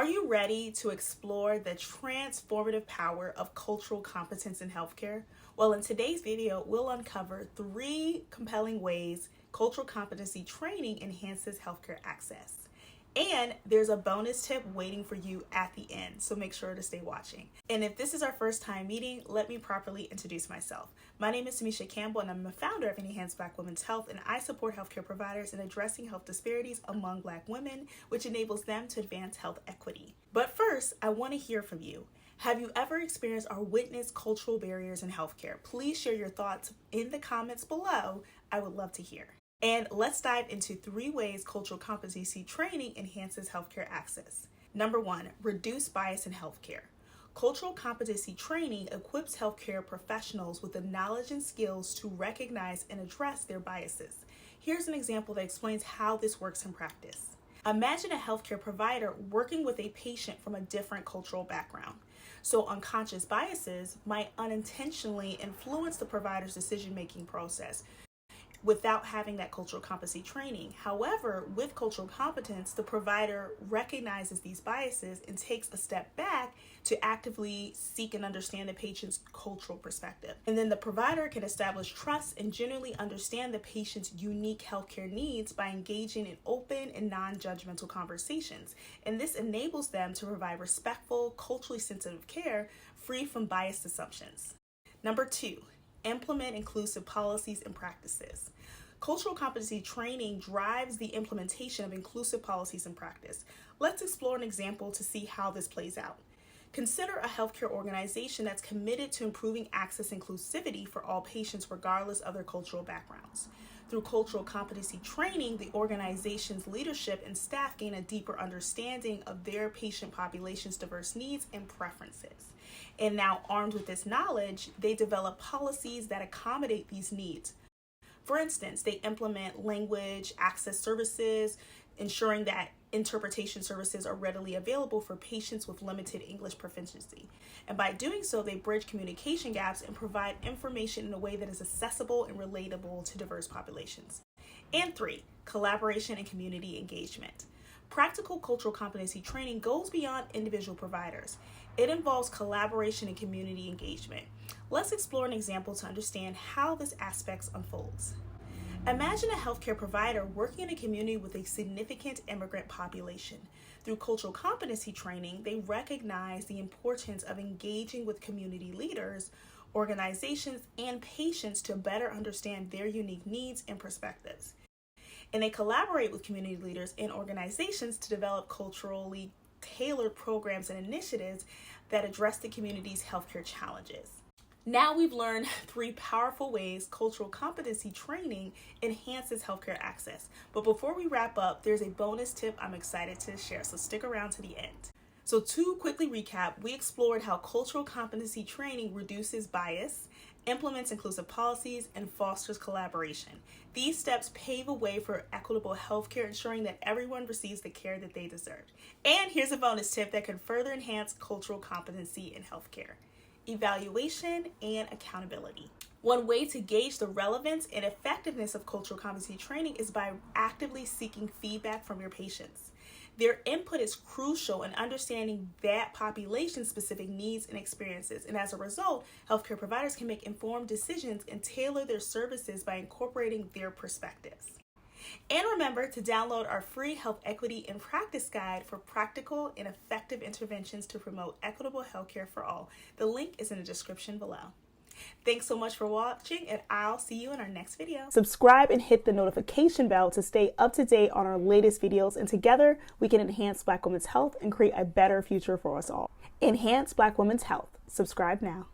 Are you ready to explore the transformative power of cultural competence in healthcare? Well, in today's video, we'll uncover 3 compelling ways cultural competency training enhances healthcare access. And there's a bonus tip waiting for you at the end, so make sure to stay watching. And if this is our first time meeting, let me properly introduce myself. My name is Tamisha Campbell, and I'm a founder of Enhanced Black Women's Health, and I support healthcare providers in addressing health disparities among Black women, which enables them to advance health equity. But first, I want to hear from you. Have you ever experienced or witnessed cultural barriers in healthcare? Please share your thoughts in the comments below. I would love to hear. And let's dive into 3 ways cultural competency training enhances healthcare access. Number 1, reduce bias in healthcare. Cultural competency training equips healthcare professionals with the knowledge and skills to recognize and address their biases. Here's an example that explains how this works in practice. Imagine a healthcare provider working with a patient from a different cultural background. So unconscious biases might unintentionally influence the provider's decision-making process without having that cultural competency training. However, with cultural competence, the provider recognizes these biases and takes a step back to actively seek and understand the patient's cultural perspective. And then the provider can establish trust and genuinely understand the patient's unique healthcare needs by engaging in open and non-judgmental conversations. And this enables them to provide respectful, culturally sensitive care free from biased assumptions. Number 2, implement inclusive policies and practices. Cultural competency training drives the implementation of inclusive policies and practice. Let's explore an example to see how this plays out. Consider a healthcare organization that's committed to improving access and inclusivity for all patients regardless of their cultural backgrounds. Through cultural competency training, the organization's leadership and staff gain a deeper understanding of their patient population's diverse needs and preferences. And now, armed with this knowledge, they develop policies that accommodate these needs. For instance, they implement language access services, ensuring that interpretation services are readily available for patients with limited English proficiency. And by doing so, they bridge communication gaps and provide information in a way that is accessible and relatable to diverse populations. And 3, collaboration and community engagement. Practical cultural competency training goes beyond individual providers. It involves collaboration and community engagement. Let's explore an example to understand how this aspect unfolds. Imagine a healthcare provider working in a community with a significant immigrant population. Through cultural competency training, they recognize the importance of engaging with community leaders, organizations, and patients to better understand their unique needs and perspectives. And they collaborate with community leaders and organizations to develop culturally tailored programs and initiatives that address the community's healthcare challenges. Now we've learned 3 powerful ways cultural competency training enhances healthcare access. But before we wrap up, there's a bonus tip I'm excited to share, so stick around to the end. So to quickly recap, we explored how cultural competency training reduces bias, implements inclusive policies, and fosters collaboration. These steps pave a way for equitable healthcare, ensuring that everyone receives the care that they deserve. And here's a bonus tip that can further enhance cultural competency in healthcare: evaluation and accountability. One way to gauge the relevance and effectiveness of cultural competency training is by actively seeking feedback from your patients. Their input is crucial in understanding that population's specific needs and experiences, and as a result, healthcare providers can make informed decisions and tailor their services by incorporating their perspectives. And remember to download our free Health Equity in Practice Guide for practical and effective interventions to promote equitable healthcare for all. The link is in the description below. Thanks so much for watching, and I'll see you in our next video. Subscribe and hit the notification bell to stay up to date on our latest videos, and together we can enhance Black women's health and create a better future for us all. Enhance Black women's health. Subscribe now.